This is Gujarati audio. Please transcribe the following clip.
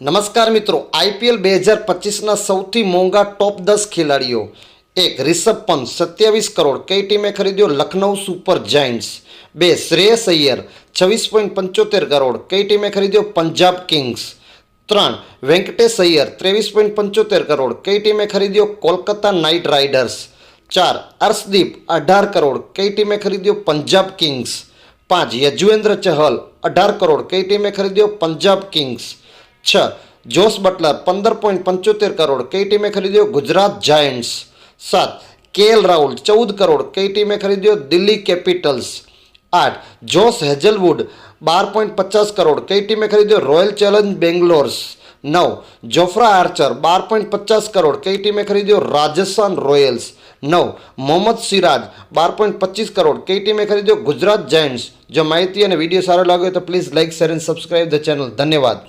નમસ્કાર મિત્રો, આઈપીએલ 2025ના સૌથી મોંઘા ટોપ 10 ખેલાડીઓ. 1. રિષભ પંત 27 કરોડ, કઈ ટીમે ખરીદ્યો? Lucknow super Giants. 2. શ્રેયસ અય્યર 26.75 કરોડ, કઈ ટીમે ખરીદ્યો? પંજાબ કિંગ્સ. 3. વેંકટેશ અય્યર 23.75 કરોડ, કઈ ટીમે ખરીદ્યો? Kolkata night riders. 4. અર્શદીપ 18 કરોડ, કઈ ટીમે ખરીદ્યો? પંજાબ કિંગ્સ. 5. યજુવેન્દ્ર ચહલ 18 કરોડ, કઈ ટીમે ખરીદ્યો? Punjab Kings. 6. Jos Buttler 15.75 crore, કઈ ટીમે ખરીદ્યો? ગુજરાત જાયન્ટ્સ. 7. કેએલ રાહુલ 14 કરોડ, કઈ ટીમે ખરીદ્યો? દિલ્હી કેપિટલ્સ. 8. જોસ હેઝલવુડ 12.50 કરોડ, કઈ ટીમે ખરીદ્યો? Royal challenge Bangalores. 9. Jofra Archer 12.50 crore, કઈ ટીમે ખરીદ્યો? રાજસ્થાન રોયલ્સ. 9. મોહમ્મદ સિરાજ 12.25 કરોડ, કઈ ટીમે ખરીદ્યો? ગુજરાત જાયન્ટ્સ. જો માહિતી અને વિડીયો સારો લાગ્યો તો પ્લીઝ લાઇક, શેર અને સબસ્ક્રાઇબ ધ ચેનલ. ધન્યવાદ.